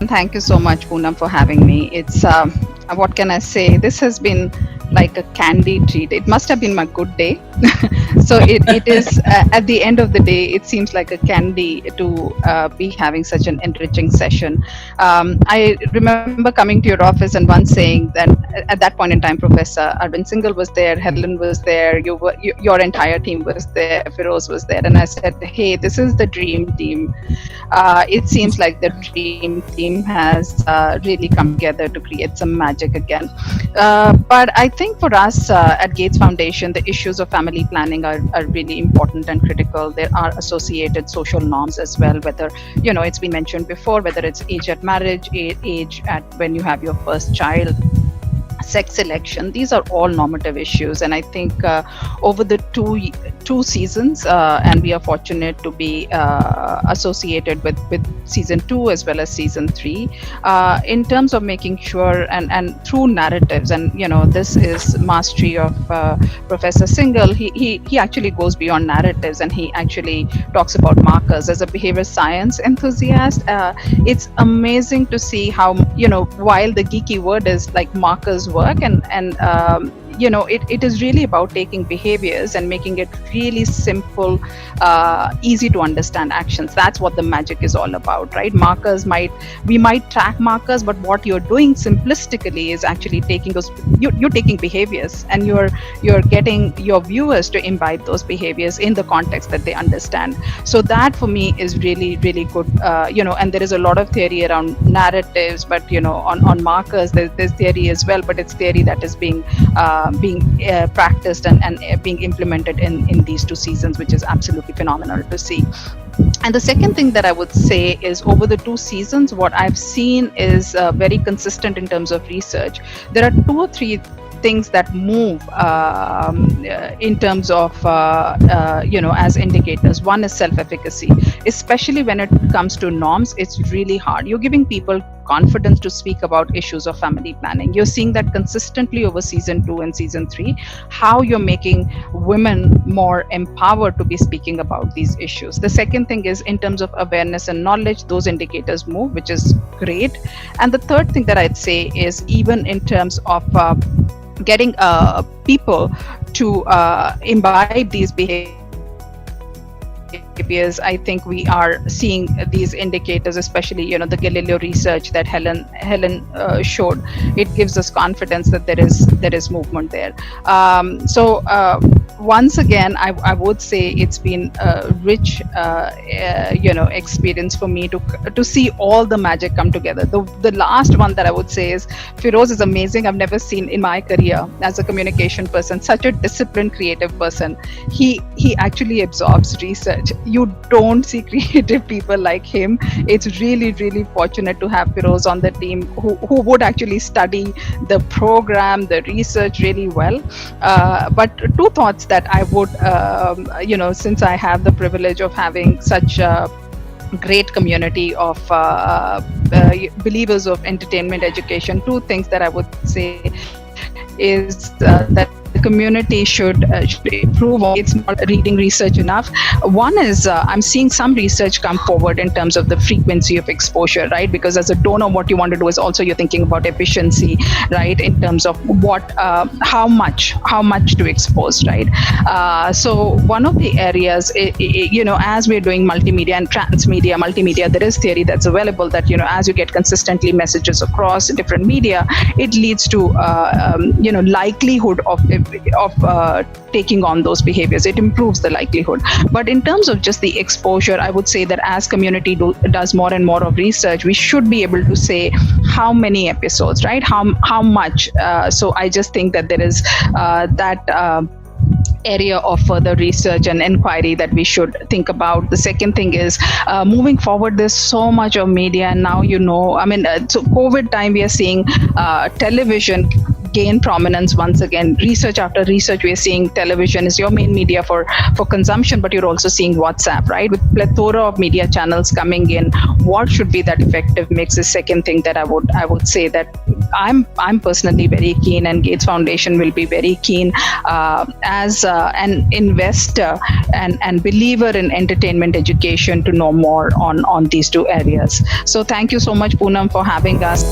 Thank you so much, Poonam, for having me. It's what can I say? This has been like a candy treat. It must have been my good day. So it is at the end of the day, it seems like a candy to be having such an enriching session. I remember coming to your office and once saying that at that point in time, Professor Arvind Singhal was there, Helen was there, your entire team was there, Firoz was there, and I said, "Hey, this is the dream team." It seems like the dream team has really come together to create some magic again. But I think for us at Gates Foundation, the issues of family planning are really important and critical. There are associated social norms as well, whether, it's been mentioned before, whether it's age at marriage, age at when you have your first child, sex selection. These are all normative issues, and I think over the two seasons, and we are fortunate to be associated with season 2 as well as season 3, in terms of making sure and through narratives, and this is mastery of Professor Singhal. He actually goes beyond narratives, and he actually talks about markers. As a behavior science enthusiast, it's amazing to see how, while the geeky word is like markers work, and it is really about taking behaviors and making it really simple, easy to understand actions. That's what the magic is all about, right? We might track markers, but what you're doing simplistically is actually taking those, you're taking behaviors, and you're getting your viewers to imbibe those behaviors in the context that they understand. So that for me is really, really good. And there is a lot of theory around narratives, but on markers, there's theory as well, but it's theory that is being practiced and being implemented in these 2 seasons, which is absolutely phenomenal to see. And the second thing that I would say is, over the 2 seasons, what I've seen is very consistent in terms of research. There are 2 or 3 things that move in terms of as indicators. One is self-efficacy, especially when it comes to norms. It's really hard. You're giving people confidence to speak about issues of family planning. You're seeing that consistently over season 2 and season 3, how you're making women more empowered to be speaking about these issues. The second thing is, in terms of awareness and knowledge, those indicators move, which is great. And the third thing that I'd say is, even in terms of getting people to imbibe these behaviors, I think we are seeing these indicators, especially the Galileo research that Helen showed. It gives us confidence that there is movement there. So once again, I would say it's been a rich experience for me to see all the magic come together. The last one that I would say is, Firoz is amazing. I've never seen in my career as a communication person such a disciplined, creative person. He actually absorbs research. You don't see creative people like him. It's really, really fortunate to have Firoz on the team who would actually study the program, the research really well. But 2 thoughts that I would, since I have the privilege of having such a great community of believers of entertainment education, 2 things that I would say is that the community should improve on. It's not reading research enough. One is, I'm seeing some research come forward in terms of the frequency of exposure, right? Because as a donor, what you want to do is also you're thinking about efficiency, right? In terms of how much to expose, right? So one of the areas, as we're doing multimedia and transmedia, multimedia, there is theory that's available that, as you get consistently messages across different media, it leads to, likelihood of taking on those behaviors. It improves the likelihood. But in terms of just the exposure, I would say that as community does more and more of research, we should be able to say how many episodes, right? How much. So I just think that there is that area of further research and inquiry that we should think about. The second thing is, moving forward, there's so much of media, and now so COVID time, we are seeing television gain prominence once again. Research after research, we are seeing television is your main media for consumption, but you're also seeing WhatsApp, right? With plethora of media channels coming in, what should be that effective mix is second thing that I would say that I'm personally very keen, and Gates Foundation will be very keen as an investor and believer in entertainment education to know more on these two areas. So thank you so much, Poonam, for having us.